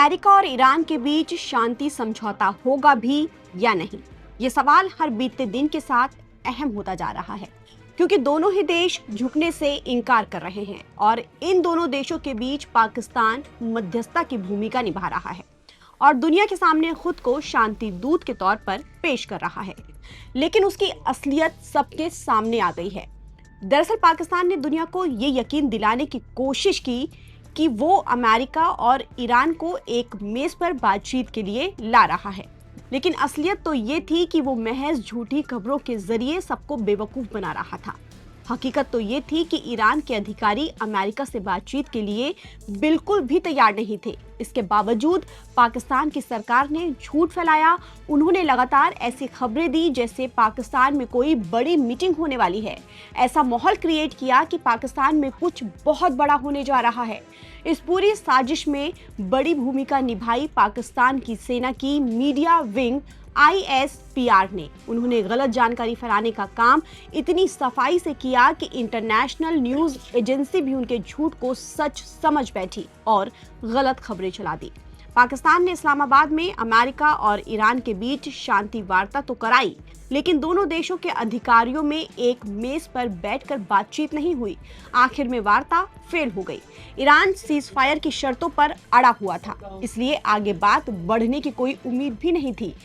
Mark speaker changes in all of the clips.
Speaker 1: America और Iran के बीच शांति समझौता होगा भी या नहीं, ये सवाल हर बीतते दिन के साथ अहम होता जा रहा है, क्योंकि दोनों ही देश झुकने से इनकार कर रहे हैं और इन दोनों देशों के बीच पाकिस्तान मध्यस्थता की भूमिका निभा रहा है और दुनिया के सामने खुद को शांति दूत के तौर पर पेश कर रहा है। लेकिन उसकी असलियत सबके सामने आ गई है। दरअसल पाकिस्तान ने दुनिया को ये यकीन दिलाने की कोशिश की कि वो अमेरिका और ईरान को एक मेज पर बातचीत के लिए ला रहा है, लेकिन असलियत तो ये थी कि वो महज झूठी खबरों के जरिए सबको बेवकूफ बना रहा था। हकीकत तो ये थी कि ईरान के अधिकारी अमेरिका से बातचीत के लिए बिल्कुल भी तैयार नहीं थे। इसके बावजूद पाकिस्तान की सरकार ने झूठ फैलाया। उन्होंने लगातार ऐसी खबरें दी जैसे पाकिस्तान में कोई बड़ी मीटिंग होने वाली है। ऐसा माहौल क्रिएट किया कि पाकिस्तान में कुछ बहुत बड़ा होने जा रहा है। इस पूरी साजिश में बड़ी भूमिका निभाई पाकिस्तान की सेना की मीडिया विंग ISPR ने। उन्होंने गलत जानकारी फैलाने का काम इतनी सफाई से किया कि इंटरनेशनल न्यूज एजेंसी भी उनके झूठ को सच समझ बैठी और गलत खबरें चला दी। पाकिस्तान ने इस्लामाबाद में अमेरिका और ईरान के बीच शांति वार्ता तो कराई, लेकिन दोनों देशों के अधिकारियों में एक मेज पर बैठकर बातचीत नहीं हुई। आखिर में वार्ता फेल हो गई। ईरान सीज फायर की शर्तों पर अड़ा हुआ था, इसलिए आगे बात बढ़ने की कोई उम्मीद भी नहीं थी।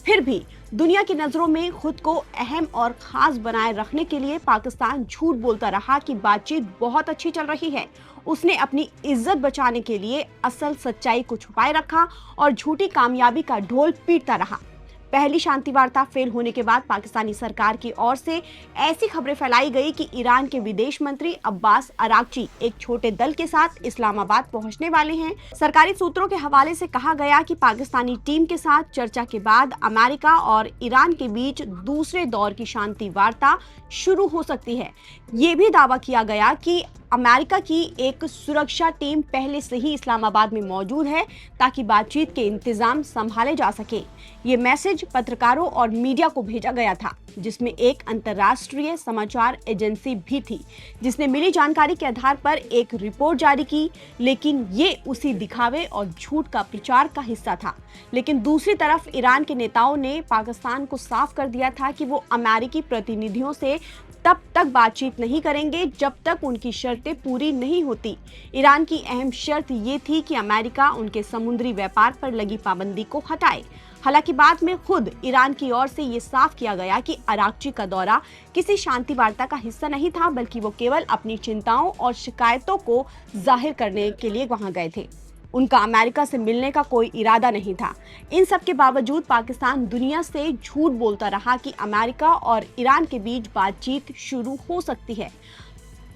Speaker 1: फिर भी दुनिया की नजरों में खुद को अहम और खास बनाए रखने के लिए पाकिस्तान झूठ बोलता रहा कि बातचीत बहुत अच्छी चल रही है। उसने अपनी इज्जत बचाने के लिए असल सच्चाई को छुपाए रखा और झूठी कामयाबी का ढोल पीटता रहा। पहली शांति वार्ता फेल होने के बाद पाकिस्तानी सरकार की ओर से ऐसी खबरें फैलाई गई कि ईरान के विदेश मंत्री अब्बास अरागची एक छोटे दल के साथ इस्लामाबाद पहुंचने वाले हैं। सरकारी सूत्रों के हवाले से कहा गया कि पाकिस्तानी टीम के साथ चर्चा के बाद अमेरिका और ईरान के बीच दूसरे दौर की शांति वार्ता शुरू हो सकती है। ये भी दावा किया गया कि अमेरिका की एक सुरक्षा टीम पहले से ही इस्लामाबाद में मौजूद है ताकि बातचीत के इंतजाम संभाले जा सके। ये मैसेज पत्रकारों और मीडिया को भेजा गया था, जिसमें एक अंतर्राष्ट्रीय समाचार एजेंसी भी थी, जिसने मिली जानकारी के आधार पर एक रिपोर्ट जारी की। लेकिन ये उसी दिखावे और झूठ का प्रचार का हिस्सा था। लेकिन दूसरी तरफ ईरान के नेताओं ने पाकिस्तान को साफ कर दिया था कि वो अमेरिकी प्रतिनिधियों से तब तक बातचीत नहीं करेंगे जब तक उनकी शर्तें पूरी नहीं होती। ईरान की अहम शर्त ये थी कि अमेरिका उनके समुद्री व्यापार पर लगी पाबंदी को हटाए। हालांकि बाद में खुद ईरान की ओर से ये साफ किया गया कि अरागची का दौरा किसी शांति वार्ता का हिस्सा नहीं था, बल्कि वो केवल अपनी चिंताओं और शिकायतों को जाहिर करने के लिए वहां गए थे। उनका अमेरिका से मिलने का कोई इरादा नहीं था। इन सब के बावजूद पाकिस्तान दुनिया से झूठ बोलता रहा कि अमेरिका और ईरान के बीच बातचीत शुरू हो सकती है।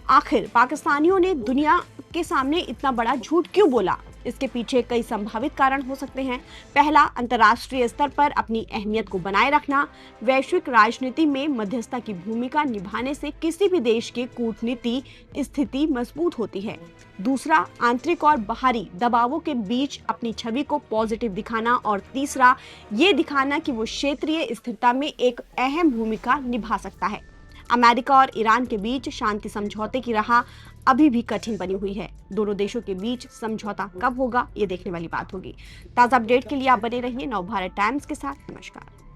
Speaker 1: आखिर पाकिस्तानियों ने दुनिया के सामने इतना बड़ा झूठ क्यों बोला? इसके पीछे कई संभावित कारण हो सकते हैं। पहला, अंतर्राष्ट्रीय स्तर पर अपनी अहमियत को बनाए रखना। वैश्विक राजनीति में मध्यस्थता की भूमिका निभाने से किसी भी देश की कूटनीति स्थिति मजबूत होती है। दूसरा, आंतरिक और बाहरी दबावों के बीच अपनी छवि को पॉजिटिव दिखाना। और तीसरा, ये दिखाना कि वो क्षेत्रीय स्थिरता में एक अहम भूमिका निभा सकता है। अमेरिका और ईरान के बीच शांति समझौते की राह अभी भी कठिन बनी हुई है। दोनों देशों के बीच समझौता कब होगा, ये देखने वाली बात होगी। ताज़ा अपडेट के लिए आप बने रहिए नवभारत टाइम्स के साथ। नमस्कार।